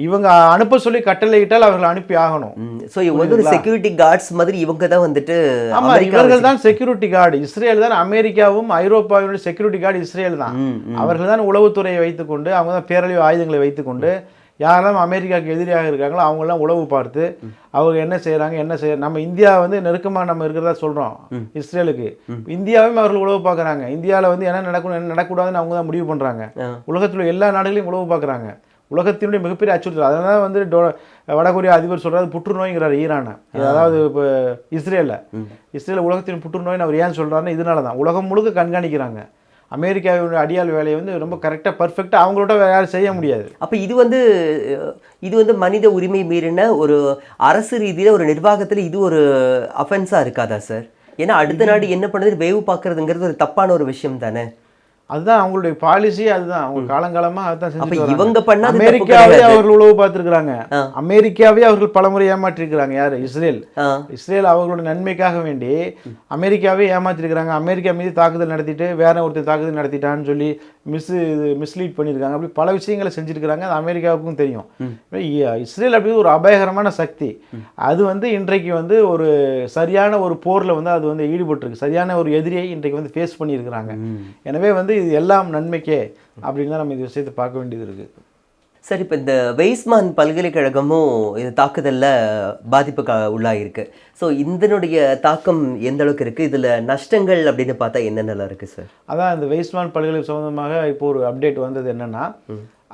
இவங்க அனுப்ப சொல்லி கட்டளையிட்டால் அவர்கள் அனுப்பி ஆகணும். சோ இவங்க வந்து ஒரு செக்யூரிட்டி கார்ட்ஸ் மாதிரி இவங்க தான் வந்துட்டு, ஆமா, இவர்கள் தான் செக்யூரிட்டி கார்டு. இஸ்ரேல் தான் அமெரிக்காவும் ஐரோப்பாவினுடைய செக்யூரிட்டி கார்டு இஸ்ரேல் தான். அவர்கள் தான் உளவுத்துறையை வைத்துக்கொண்டு, அவங்க தான் பேரழிவு ஆயுதங்களை வைத்துக்கொண்டு யாரெல்லாம் அமெரிக்காவுக்கு எதிரியாக இருக்காங்களோ அவங்கெல்லாம் உளவு பார்த்து அவங்க என்ன செய்யறாங்க. நம்ம இந்தியா வந்து நெருக்கமாக நம்ம இருக்கிறதா சொல்றோம் இஸ்ரேலுக்கு. இந்தியாவையும் அவர்கள் உளவு பார்க்குறாங்க. இந்தியாவில் வந்து என்ன நடக்கணும் என்ன நடக்கூடாதுன்னு அவங்க தான் முடிவு பண்றாங்க. உலகத்தில் எல்லா நாடுகளையும் உளவு பார்க்குறாங்க. உலகத்தினுடைய மிகப்பெரிய அச்சுறுத்தல். அதனால வந்து வடகொரியா அதிபர் சொல்றாரு புற்றுநோய்ங்கிறார் ஈரானை. அதாவது இப்போ இஸ்ரேல் உலகத்தின் புற்றுநோய்னு அவர் ஏன் சொல்றாருன்னா இதனால தான். உலகம் முழுக்க கண்காணிக்கிறாங்க. அமெரிக்காவினுடைய அடியாள் வேலையை வந்து ரொம்ப கரெக்டாக பர்ஃபெக்டாக அவங்களோட யாரும் செய்ய முடியாது. அப்போ இது வந்து மனித உரிமை மீறின ஒரு அரசு ரீதியில் ஒரு நிர்வாகத்தில் இது ஒரு அஃபென்ஸாக இருக்காதா சார்? ஏன்னா அடுத்த நாடு என்ன பண்ணுறது வேவு பார்க்கறதுங்கிறது ஒரு தப்பான ஒரு விஷயம் தானே. அதுதான் அவங்களுடைய பாலிசி. அதுதான் அவங்க காலங்காலமா அதுதான் செஞ்சு இவங்க பண்ண அமெரிக்காவே அவர்கள் உளவு பார்த்திருக்கிறாங்க. அமெரிக்காவே அவர்கள் பலமுறை ஏமாற்றிருக்கிறாங்க. யாரு? இஸ்ரேல் அவர்களோட நன்மைக்காக வேண்டி அமெரிக்காவே ஏமாற்றிருக்கிறாங்க. அமெரிக்கா மீது தாக்குதல் நடத்திட்டு வேற ஒருத்தர் தாக்குதல் நடத்திட்டான்னு சொல்லி மிஸ்லீட் பண்ணியிருக்காங்க. அப்படி பல விஷயங்களை செஞ்சிருக்கிறாங்க. அது அமெரிக்காவுக்கும் தெரியும். இஸ்ரேல் அப்படி ஒரு அபாயகரமான சக்தி. அது வந்து இன்றைக்கு வந்து ஒரு சரியான ஒரு போர்ல வந்து அது வந்து ஈடுபட்டிருக்கு. சரியான ஒரு எதிரியை இன்றைக்கு வந்து ஃபேஸ் பண்ணியிருக்கிறாங்க. எனவே வந்து இது எல்லாம் நன்மைக்கே அப்படின்னு தான் நம்ம இந்த விஷயத்தை பார்க்க வேண்டியது இருக்கு. சார், இப்போ இந்த வெய்ஸ்மான் பல்கலைக்கழகமும் இது தாக்குதலில் பாதிப்புக்கு உள்ளாயிருக்கு. ஸோ இதனுடைய தாக்கம் எந்த அளவுக்கு இருக்குது? இதில் நஷ்டங்கள் அப்படின்னு பார்த்தா என்னென்னலாம் இருக்குது சார்? அதான் இந்த வெய்ஸ்மான் பல்கலை சம்பந்தமாக இப்போ ஒரு அப்டேட் வந்தது என்னன்னா,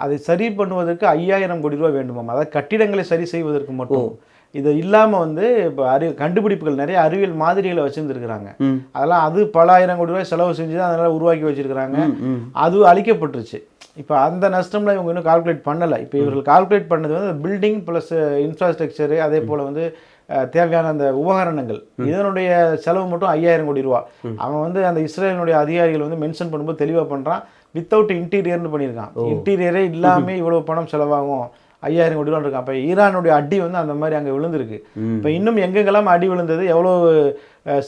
அதை சரி பண்ணுவதற்கு 5000 கோடி ரூபாய் வேண்டுமாம். அதாவது கட்டிடங்களை சரி செய்வதற்கு மட்டும். இது இல்லாமல் வந்து இப்போ கண்டுபிடிப்புகள் நிறைய அறிவியல் மாதிரிகளை வச்சுருந்துருக்குறாங்க. அதெல்லாம் அது பல ஆயிரம் கோடி ரூபாய் செலவு செஞ்சு தான் அதனால் உருவாக்கி வச்சுருக்கிறாங்க. அது அழிக்கப்பட்டுருச்சு. இப்போ அந்த நஷ்டம்லாம் இவங்க இன்னும் கால்குலேட் பண்ணலை. இப்போ இவர்கள் கால்குலேட் பண்ணது வந்து பில்டிங் ப்ளஸ் இன்ஃப்ராஸ்ட்ரக்சரு, அதே போல் வந்து தேவையான அந்த உபகரணங்கள், இதனுடைய செலவு மட்டும் 5000 கோடி ரூபா. அவன் வந்து அந்த இஸ்ரேலினுடைய அதிகாரிகள் வந்து மென்ஷன் பண்ணும்போது தெளிவாக பண்ணுறான், வித்தவுட் இன்டீரியர்னு பண்ணியிருக்கான். இன்டீரியரே இல்லாமல் இவ்வளோ பணம் செலவாகும், 5000 கோடி ரூபா இருக்கும். அப்போ ஈரானுடைய அடி வந்து அந்த மாதிரி அங்கே விழுந்திருக்கு. இப்போ இன்னும் எங்கெங்கெல்லாம் அடி விழுந்தது, எவ்வளோ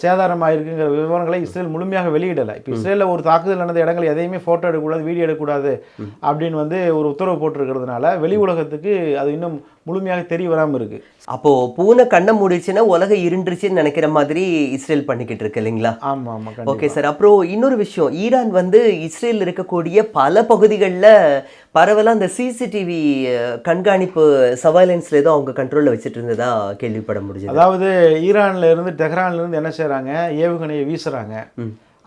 சேதாரம் ஆயிருக்குங்கிற விவரங்களை இஸ்ரேல் முழுமையாக வெளியிடலை. இப்போ இஸ்ரேலில் ஒரு தாக்குதல் நடந்த இடங்கள் எதையுமே ஃபோட்டோ எடுக்கக்கூடாது, வீடியோ எடுக்கக்கூடாது அப்படின்னு வந்து ஒரு உத்தரவு போட்டிருக்கிறதுனால வெளி உலகத்துக்கு அது இன்னும் முழுமையாக தெரிய வராமல் இருக்கு. அப்போ பூனை கண்ணை மூடிச்சுன்னா உலகம் இருந்துருச்சுன்னு நினைக்கிற மாதிரி இஸ்ரேல் பண்ணிக்கிட்டு இருக்கு இல்லைங்களா? ஆமாம் ஆமாம். ஓகே சார், அப்புறம் இன்னொரு விஷயம், ஈரான் வந்து இஸ்ரேல் இருக்கக்கூடிய பல பகுதிகளில் பரவலாக அந்த சிசிடிவி கண்காணிப்பு சர்வைலன்ஸ்ல ஏதோ அவங்க கண்ட்ரோலில் வச்சுட்டு இருந்ததா கேள்விப்பட முடிஞ்சது. அதாவது ஈரான்ல இருந்து டெஹ்ரான்ல இருந்து என்ன செய்யறாங்க, ஏவுகணையை வீசுறாங்க.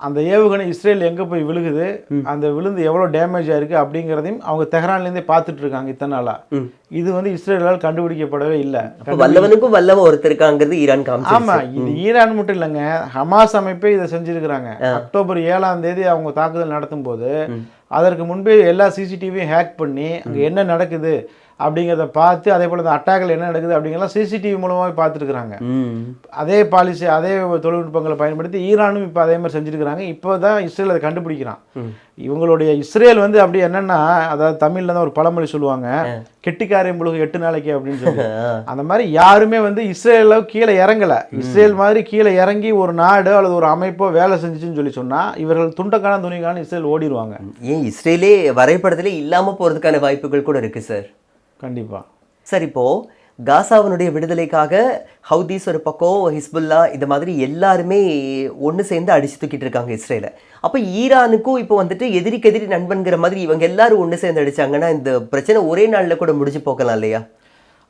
அந்த ஏவுகணை இஸ்ரேல் எங்கே போய் விழுகுது, அந்த விழுந்து எவ்வளோ டேமேஜ் ஆயிருக்கு அப்படிங்கிறதையும் அவங்க தெஹ்ரான்லேருந்தே பார்த்துட்டு இருக்காங்க இத்தனை நாளா. இது வந்து இஸ்ரேலால் கண்டுபிடிக்கப்படவே இல்லை. வல்லவனுக்கும் வல்லவன் ஒருத்தருக்காங்கிறது ஈரான் காமிச்சு. ஆமா, இது ஈரான் மட்டும் இல்லைங்க, ஹமாஸ் அமைப்பே இதை செஞ்சிருக்கிறாங்க. அக்டோபர் 7ஆம் தேதி அவங்க தாக்குதல் நடத்தும் போது அதற்கு முன்பே எல்லா சிசிடிவியும் ஹேக் பண்ணி அங்கே என்ன நடக்குது அப்படிங்கிறத பார்த்து, அதே போல் இந்த அட்டாக்கள் என்ன நடக்குது அப்படிங்கிறலாம் சிசிடிவி மூலமாக பார்த்துருக்குறாங்க. அதே பாலிசி, அதே தொழில்நுட்பங்களை பயன்படுத்தி ஈரானும் இப்போ அதே மாதிரி செஞ்சுருக்கிறாங்க. இப்போ தான் இஸ்ரேல் அதை கண்டுபிடிக்கிறான். இவங்களுடைய இஸ்ரேல் வந்து அப்படி என்னன்னா, அதாவது தமிழில் தான் ஒரு பழமொழி சொல்லுவாங்க, கெட்டிக்காரையும் முழுக 8 நாளைக்கு அப்படின்னு சொல்லி. அந்த மாதிரி யாருமே வந்து இஸ்ரேல கீழே இறங்கலை. இஸ்ரேல் மாதிரி கீழே இறங்கி ஒரு நாடு அல்லது ஒரு அமைப்போ வேலை செஞ்சுச்சுன்னு சொல்லி சொன்னால் இவர்கள் துண்டக்கான துணிக்கான இஸ்ரேல் ஓடிடுவாங்க. ஏன் இஸ்ரேலே வரைபடத்திலே இல்லாமல் போகிறதுக்கான வாய்ப்புகள் கூட இருக்குது சார். கண்டிப்பாக சார். இப்போது காசாவினுடைய விடுதலைக்காக ஹவுதீஸ் ஒரு பக்கம், ஹிஸ்புல்லா இந்த மாதிரி எல்லாருமே ஒன்று சேர்ந்து அடிச்சு தூக்கிட்டு இருக்காங்க இஸ்ரேலை. அப்போ ஈரானுக்கும் இப்போ வந்துட்டு எதிரிக்கு எதிரி நண்பன்கிற மாதிரி இவங்க எல்லாரும் ஒன்று சேர்ந்து அடிச்சாங்கன்னா இந்த பிரச்சனை ஒரே நாளில் கூட முடிஞ்சு போகலாம் இல்லையா?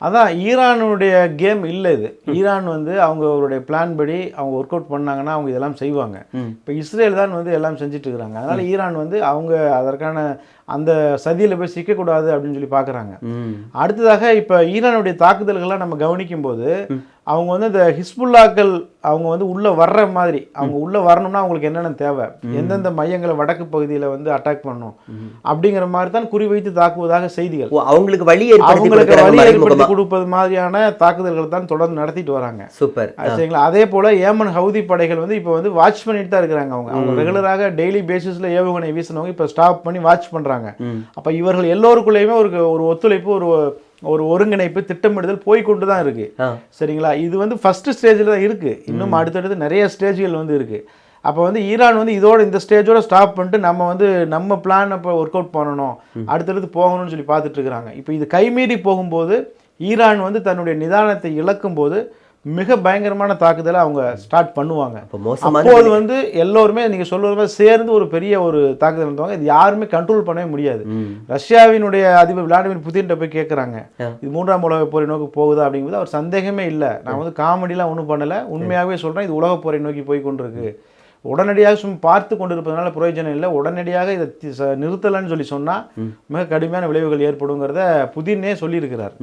அதான் ஈரானுடைய கேம் இல்லை இது. ஈரான் வந்து அவங்களுடைய பிளான் படி அவங்க ஒர்க் அவுட் பண்ணாங்கன்னா அவங்க இதெல்லாம் செய்வாங்க. இப்போ இஸ்ரேல் தான் வந்து எல்லாம் செஞ்சுட்டு இருக்கிறாங்க. அதனால ஈரான் வந்து அவங்க அதற்கான அந்த சதியில் போய் சிக்கக்கூடாது அப்படின்னு சொல்லி பார்க்குறாங்க. அடுத்ததாக இப்போ ஈரானுடைய தாக்குதல்கள்லாம் நம்ம கவனிக்கும் போது அவங்க வந்து இந்த ஹிஸ்புல்லாக்கள் அவங்க வந்து உள்ளே வர்ற மாதிரி, அவங்க உள்ளே வரணும்னா அவங்களுக்கு என்னென்ன தேவை, எந்தெந்த மையங்களை வடக்கு பகுதியில் வந்து அட்டாக் பண்ணணும் அப்படிங்கிற மாதிரி தான் குறிவைத்து தாக்குவதாக செய்திகள். அவங்களுக்கு வழி ஏற்படுத்தி கொடுப்பது மாதிரியான தாக்குதல்கள் தான் தொடர்ந்து நடத்திட்டு வராங்க. சூப்பர். சரிங்களா? அதே போல ஏமன் ஹவுதி படைகள் வந்து இப்போ வந்து வாட்ச் பண்ணிட்டு தான் இருக்கிறாங்க. அவங்க ரெகுலராக டெய்லி பேசிஸ்ல ஏவுகணை வீசினவங்க இப்போ ஸ்டாப் பண்ணி வாட்ச் பண்றாங்க. அப்ப இவர்கள் எல்லோருக்குள்ளேயுமே ஒரு ஒத்துழைப்பு, ஒரு ஒருங்கிணைப்பு, திட்டமிடுதல் போய்கொண்டு தான் இருக்கு. சரிங்களா? இது வந்து ஃபர்ஸ்ட் ஸ்டேஜில் தான் இருக்கு. இன்னும் அடுத்தடுத்து நிறைய ஸ்டேஜ்கள் வந்து இருக்கு. அப்போ வந்து ஈரான் வந்து இதோட இந்த ஸ்டேஜோட ஸ்டாப் பண்ணிட்டு நம்ம பிளான் இப்போ ஒர்க் அவுட் பண்ணணும், அடுத்தடுத்து போகணும்னு சொல்லி பார்த்துட்டு இருக்கிறாங்க. இப்போ இது கைமீறி போகும்போது ஈரான் வந்து தன்னுடைய நிதானத்தை இழக்கும் போது மிக பயங்கரமான தாக்குதலை அவங்க ஸ்டார்ட் பண்ணுவாங்க. அப்போது வந்து எல்லோருமே நீங்க சொல்வது மாதிரி சேர்ந்து ஒரு பெரிய ஒரு தாக்குதல் நடத்துவாங்க. இது யாருமே கண்ட்ரோல் பண்ணவே முடியாது. ரஷ்யாவினுடைய அதிபர் விளாடிமிர் புதின்கிட்ட போய் கேட்குறாங்க, இது 3ஆம் உலக போரை நோக்கி போகுதா அப்படிங்கிறது அவர் சந்தேகமே இல்லை. நான் வந்து காமெடிலாம் ஒன்றும் பண்ணலை, உண்மையாகவே சொல்கிறேன், இது உலக போரை நோக்கி போய் கொண்டிருக்கு. உடனடியாக சும்மா பார்த்து கொண்டிருப்பதனால பிரயோஜனம் இல்லை, உடனடியாக இதை நிறுத்தலைன்னு சொல்லி சொன்னால் மிக கடுமையான விளைவுகள் ஏற்படுங்கிறத புதினே சொல்லியிருக்கிறார்.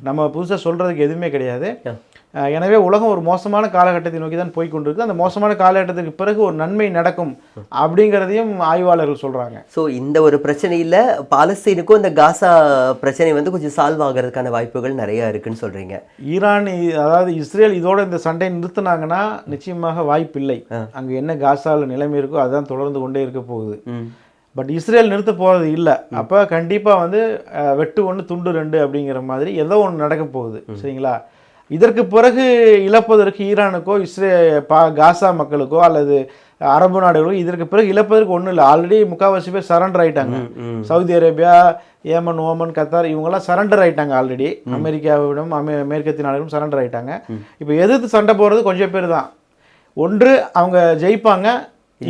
நம்ம புதுசாக சொல்கிறதுக்கு எதுவுமே கிடையாது. எனவே உலகம் ஒரு மோசமான காலகட்டத்தை நோக்கி தான் போய்கொண்டிருக்கு. அந்த மோசமான காலகட்டத்துக்கு பிறகு ஒரு நன்மை நடக்கும் அப்படிங்கிறதையும் ஆய்வாளர்கள் சொல்கிறாங்க. ஸோ இந்த ஒரு பிரச்சனையில் பாலஸ்தீனுக்கும் இந்த காசா பிரச்சனை வந்து கொஞ்சம் சால்வ் ஆகிறதுக்கான வாய்ப்புகள் நிறையா இருக்குன்னு சொல்கிறீங்க. ஈரான் அதாவது இஸ்ரேல் இதோட இந்த சண்டையை நிறுத்தினாங்கன்னா நிச்சயமாக வாய்ப்பு இல்லை. அங்கே என்ன காசாவில் நிலைமை இருக்கோ அதுதான் தொடர்ந்து கொண்டே இருக்க போகுது. பட் இஸ்ரேல் நிறுத்த போகிறது இல்லை. அப்போ கண்டிப்பாக வந்து வெட்டு 1 துண்டு 2 அப்படிங்கிற மாதிரி ஏதோ ஒன்று நடக்க போகுது. சரிங்களா? இதற்கு பிறகு இழப்பதற்கு ஈரானுக்கோ காசா மக்களுக்கோ அல்லது அரபு நாடுகளோ இதற்கு பிறகு இழப்பதற்கு ஒன்றும் இல்லை. ஆல்ரெடி முக்கால்வாசி பேர் சரண்டர் ஆயிட்டாங்க. Saudi Arabia, Yemen, Oman, Qatar இவங்கெல்லாம் சரண்டர் ஆயிட்டாங்க ஆல்ரெடி. அமெரிக்காவிடம் மேற்கத்திய நாடுகளும் சரண்டர் ஆயிட்டாங்க. இப்போ எதிர்த்து சண்டை போகிறது கொஞ்சம் பேர் தான். ஒன்று அவங்க ஜெயிப்பாங்க,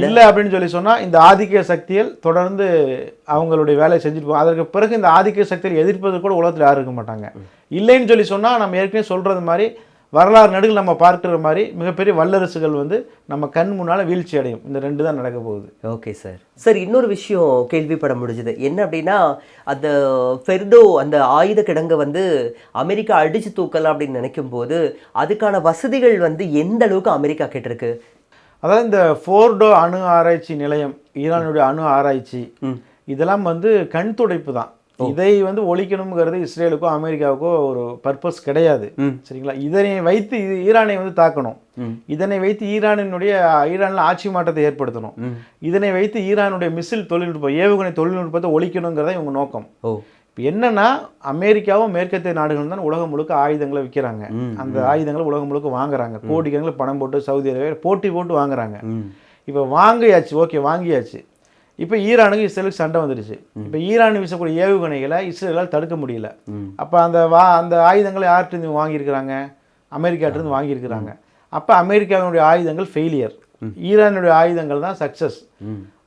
இல்லை அப்படின்னு சொல்லி சொன்னால் இந்த ஆதிக்க சக்திகள் தொடர்ந்து அவங்களுடைய வேலையை செஞ்சுட்டு போகும். அதற்கு பிறகு இந்த ஆதிக்க சக்தியை எதிர்ப்பது கூட உலகத்தில் யாரும் இருக்க மாட்டாங்க. இல்லைன்னு சொல்லி சொன்னால் நம்ம ஏற்கனவே சொல்கிறது மாதிரி வரலாறு நடுவில் நம்ம பார்க்குற மாதிரி மிகப்பெரிய வல்லரசுகள் வந்து நம்ம கண் முன்னால் வீழ்ச்சி அடையும். இந்த 2 தான் நடக்க போகுது. Okay sir. சார் இன்னொரு விஷயம் கேள்விப்பட முடிஞ்சது என்ன அப்படின்னா, அந்த ஃபெர்டோ அந்த ஆயுத கிடங்கை வந்து அமெரிக்கா அடித்து தூக்கலாம் அப்படின்னு நினைக்கும் போது அதுக்கான வசதிகள் வந்து எந்த அளவுக்கு அமெரிக்கா கேட்டிருக்கு? அதாவது இந்த ஃபோர்டோ அணு ஆராய்ச்சி நிலையம், ஈரானுடைய அணு ஆராய்ச்சி, இதெல்லாம் வந்து கண் துடைப்பு தான். இதை வந்து ஒழிக்கணுங்கிறது இஸ்ரேலுக்கோ அமெரிக்காவுக்கோ ஒரு பர்பஸ் கிடையாது. சரிங்களா? இதனை வைத்து ஈரானை வந்து தாக்கணும், இதனை வைத்து ஈரானில் ஆட்சி மாற்றத்தை ஏற்படுத்தணும், இதனை வைத்து ஈரானுடைய மிசில் தொழில்நுட்பம், ஏவுகணை தொழில்நுட்பத்தை ஒழிக்கணுங்கிறத இவங்க நோக்கம். இப்போ என்னன்னா அமெரிக்காவும் மேற்கத்திய நாடுகள் தான் உலகம் முழுக்க ஆயுதங்களை விற்கிறாங்க. அந்த ஆயுதங்களை உலகம் முழுக்க வாங்குறாங்க. கோடிக்கணக்கில் பணம் போட்டு சவுதி அரேபியா போட்டி போட்டு வாங்குறாங்க. இப்போ வாங்கியாச்சு, ஓகே வாங்கியாச்சு. இப்போ ஈரானுக்கு இஸ்ரேலுக்கு சண்டை வந்துடுச்சு. இப்போ ஈரான் வீசக்கூடிய ஏவுகணைகளை இஸ்ரேலால் தடுக்க முடியல. அப்போ அந்த ஆயுதங்களை யார்கிட்ட வாங்கியிருக்கிறாங்க? அமெரிக்காட்டிருந்து வாங்கியிருக்கிறாங்க. அப்போ அமெரிக்காவினுடைய ஆயுதங்கள் ஃபெயிலியர், ஈரானுடைய ஆயுதங்கள் தான் சக்ஸஸ்.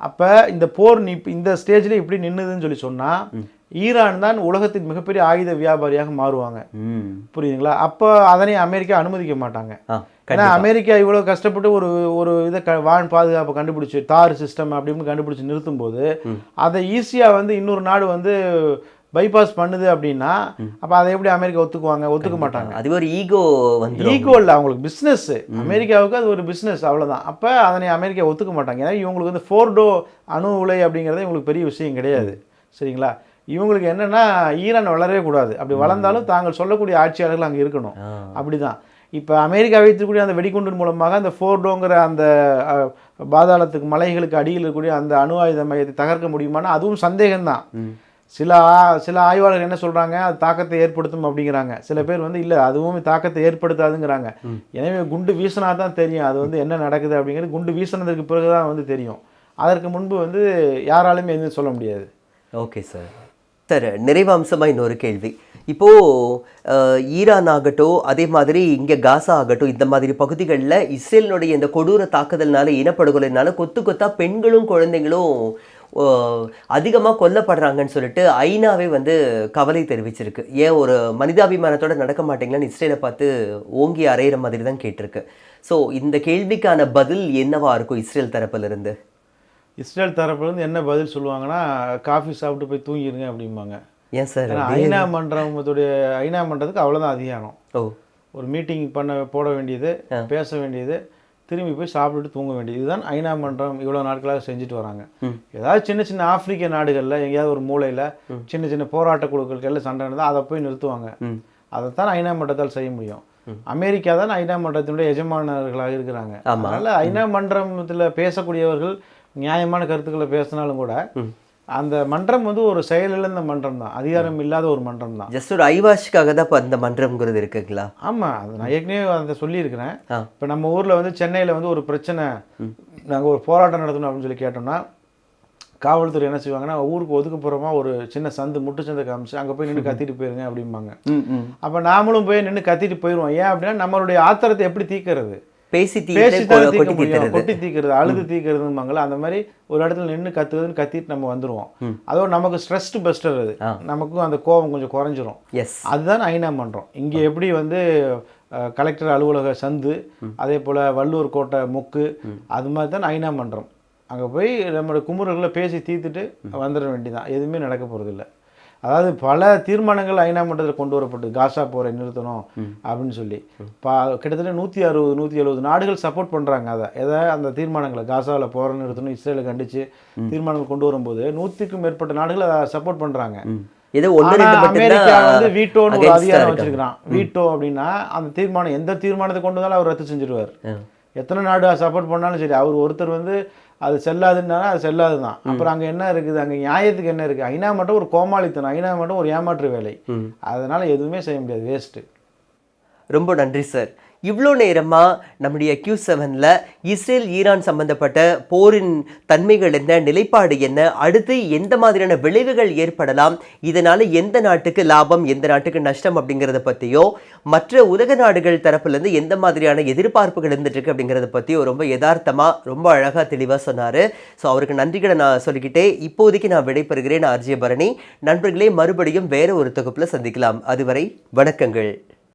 அப்போ இந்த போர் இந்த ஸ்டேஜில் இப்படி நின்றுதுன்னு சொல்லி சொன்னால் ஈரான் தான் உலகத்தின் மிகப்பெரிய ஆயுத வியாபாரியாக மாறுவாங்க. புரியுதுங்களா? அப்போ அதனை அமெரிக்கா அனுமதிக்க மாட்டாங்க. ஏன்னா அமெரிக்கா இவ்வளோ கஷ்டப்பட்டு ஒரு இதை வான் பாதுகாப்பை கண்டுபிடிச்சி தார் சிஸ்டம் அப்படின்னு கண்டுபிடிச்சி நிறுத்தும் போது அதை ஈஸியாக வந்து இன்னொரு நாடு வந்து பைபாஸ் பண்ணுது அப்படின்னா அப்போ அதை எப்படி அமெரிக்கா ஒத்துக்குவாங்க? ஒத்துக்க மாட்டாங்க. அது ஒரு ஈகோ இல்லை, அவங்களுக்கு பிஸ்னஸ். அமெரிக்காவுக்கு அது ஒரு பிஸ்னஸ், அவ்வளோதான். அப்போ அதனை அமெரிக்கா ஒத்துக்க மாட்டாங்க. ஏன்னா இவங்களுக்கு வந்து ஃபோர்டோ அணு உலை அப்படிங்கிறது இவங்களுக்கு பெரிய விஷயம் கிடையாது. சரிங்களா? இவங்களுக்கு என்னன்னா ஈரான் வளரவே கூடாது. அப்படி வளர்ந்தாலும் தாங்கள் சொல்லக்கூடிய ஆட்சியாளர்கள் அங்கே இருக்கணும். அப்படிதான் இப்போ அமெரிக்கா வைத்திருக்கக்கூடிய அந்த வெடிகுண்டின் மூலமாக அந்த ஃபோர்டோங்கிற அந்த பாதாளத்துக்கு மலைகளுக்கு அடியில் இருக்கக்கூடிய அந்த அணு ஆயுத மையத்தை தகர்க்க முடியுமானா அதுவும் சந்தேகம்தான். சில ஆய்வாளர்கள் என்ன சொல்கிறாங்க, அது தாக்கத்தை ஏற்படுத்தும் அப்படிங்கிறாங்க. சில பேர் வந்து இல்லை அதுவும் தாக்கத்தை ஏற்படுத்தாதுங்கிறாங்க. எனவே குண்டு வீசினா தான் தெரியும் அது வந்து என்ன நடக்குது அப்படிங்கிறது. குண்டு வீசினதுக்கு பிறகு தான் வந்து தெரியும். அதற்கு முன்பு வந்து யாராலுமே எதுவும் சொல்ல முடியாது. Okay sir. சார் நிறைவு அம்சமாக இன்னொரு கேள்வி. இப்போது ஈரான் ஆகட்டும், அதே மாதிரி இங்கே காசா ஆகட்டும், இந்த மாதிரி பகுதிகளில் இஸ்ரேலினுடைய இந்த கொடூர தாக்குதல்னால, இனப்படுகொலைனால கொத்து கொத்தா பெண்களும் குழந்தைங்களும் அதிகமாக கொல்லப்படுறாங்கன்னு சொல்லிட்டு ஐநாவே வந்து கவலை தெரிவிச்சிருக்கு. ஏன் ஒரு மனிதாபிமானத்தோட நடக்க மாட்டீங்களான்னு இஸ்ரேலை பார்த்து ஓங்கி அறையிற மாதிரி தான் கேட்டிருக்கு. ஸோ இந்த கேள்விக்கான பதில் என்னவா இருக்கும் இஸ்ரேல் தரப்பிலிருந்து? இஸ்ரேல் தரப்புலேருந்து என்ன பதில் சொல்லுவாங்கன்னா, காஃபி சாப்பிட்டு போய் தூங்கிடுங்க அப்படிம்பாங்க. ஏன் சார்? ஐநா மன்றத்துக்கு அவ்வளோதான் அதிகாரம். ஓ, ஒரு மீட்டிங் போட வேண்டியது, பேச வேண்டியது, திரும்பி போய் சாப்பிட்டுட்டு தூங்க வேண்டியது, இதுதான் ஐநா மன்றம் இவ்வளோ நாட்களாக செஞ்சுட்டு வராங்க. ஏதாவது சின்ன சின்ன ஆப்பிரிக்க நாடுகளில் எங்கேயாவது ஒரு மூலையில் சின்ன சின்ன போராட்ட குழுக்களுக்கு எல்லாம் சண்டை நடந்தால் அதை போய் நிறுத்துவாங்க. அதைத்தான் ஐநா மன்றத்தால் செய்ய முடியும். அமெரிக்கா தான் ஐநா மன்றத்தினுடைய எஜமானர்களாக இருக்கிறாங்க. அதனால ஐநா மன்றத்தில் பேசக்கூடியவர்கள் நியாயமான கருத்துக்களை பேசினாலும் கூட அந்த மன்றம் வந்து ஒரு செயலிழந்த மன்றம் தான், அதிகாரம் இல்லாத ஒரு மன்றம் தான். ஜஸ்ட் ஒரு ஐவாஷுக்காக தான் இப்போ அந்த மன்றம்ங்கிறது இருக்குங்களா? ஆமாம், அது நான் ஏற்கனவே அதை சொல்லியிருக்கிறேன். இப்போ நம்ம ஊரில் வந்து சென்னையில் வந்து ஒரு பிரச்சனை, நாங்கள் ஒரு போராட்டம் நடத்தணும் அப்படின்னு சொல்லி கேட்டோம்னா காவல்துறை என்ன செய்வாங்கன்னா, ஊருக்கு ஒதுக்குப்புறமா ஒரு சின்ன சந்து, முட்டு சந்தை காமிச்சு அங்கே போய் நின்று கத்திட்டு போயிருங்க அப்படிம்பாங்க. அப்போ நாமளும் போய் நின்று கத்திட்டு போயிடுவோம். ஏன் அப்படின்னா நம்மளுடைய ஆத்திரத்தை எப்படி தீர்க்கிறது? பேசி கொட்டி தீக்கிறது, அழுது தீக்கிறதுமாங்களா, அந்த மாதிரி ஒரு இடத்துல நின்று கத்துறதுன்னு கத்திட்டு நம்ம வந்துருவோம். அதோட நமக்கு ஸ்ட்ரெஸ் பெஸ்டர், அது நமக்கும் அந்த கோபம் கொஞ்சம் குறைஞ்சிரும். அதுதான் ஐநா மன்றம். இங்கே எப்படி வந்து கலெக்டர் அலுவலக சந்து, அதே போல் வள்ளுவர் கோட்டை முக்கு, அது மாதிரி தான் ஐநா மன்றம். அங்கே போய் நம்மளோட குமுறல்களை பேசி தீர்த்துட்டு வந்துட வேண்டியதான், எதுவுமே நடக்க போகிறதில்ல. அதாவது பல தீர்மானங்கள் ஐநா மன்றத்தில் கொண்டு வரப்பட்டு, காசா போரை நிறுத்தணும் அப்படின்னு சொல்லி கிட்டத்தட்ட 160-170 நாடுகள் சப்போர்ட் பண்ணுறாங்க. எதை அந்த தீர்மானங்களை, காசாவில் போரை நிறுத்தணும், இஸ்ரேலை கண்டித்து தீர்மானங்கள் கொண்டு வரும்போது 100க்கும் மேற்பட்ட நாடுகள் அதை சப்போர்ட் பண்ணுறாங்க. அமெரிக்கா வந்து வீட்டோன்னு ஒரு அதிகாரம் வச்சிருக்கிறான். வீட்டோ அப்படின்னா அந்த தீர்மானம், எந்த தீர்மானத்தை கொண்டு வந்தாலும் அவர் ரத்து செஞ்சிருவார். எத்தனை நாடு சப்போர்ட் பண்ணாலும் சரி, அவர் ஒருத்தர் வந்து அது செல்லாதுன்னா அது செல்லாது தான். அப்புறம் அங்கே என்ன இருக்குது, அங்கே நியாயத்துக்கு என்ன இருக்குது? ஐநா மட்டும் ஒரு கோமாளித்தனம், ஐநா மட்டும் ஒரு ஏமாற்று வேலை. அதனால் எதுவுமே செய்ய முடியாது, வேஸ்ட்டு. ரொம்ப நன்றி சார். இவ்வளோ நேரமாக நம்முடைய Q7ல் இஸ்ரேல் ஈரான் சம்பந்தப்பட்ட போரின் தன்மைகள் என்ன, நிலைப்பாடு என்ன, அடுத்து எந்த மாதிரியான விளைவுகள் ஏற்படலாம், இதனால் எந்த நாட்டுக்கு லாபம், எந்த நாட்டுக்கு நஷ்டம் அப்படிங்கிறத பற்றியோ, மற்ற உலக நாடுகள் தரப்புலேருந்து எந்த மாதிரியான எதிர்பார்ப்புகள் இருந்துட்டுருக்கு அப்படிங்கிறத பற்றியோ ரொம்ப யதார்த்தமாக, ரொம்ப அழகாக தெளிவாக சொன்னார். ஸோ அவருக்கு நன்றிகளை நான் சொல்லிக்கிட்டே இப்போதைக்கு நான் விடைபெறுகிறேன். RJ பரணி. நண்பர்களே, மறுபடியும் வேறு ஒரு தொகுப்பில் சந்திக்கலாம். அதுவரை வணக்கங்கள்.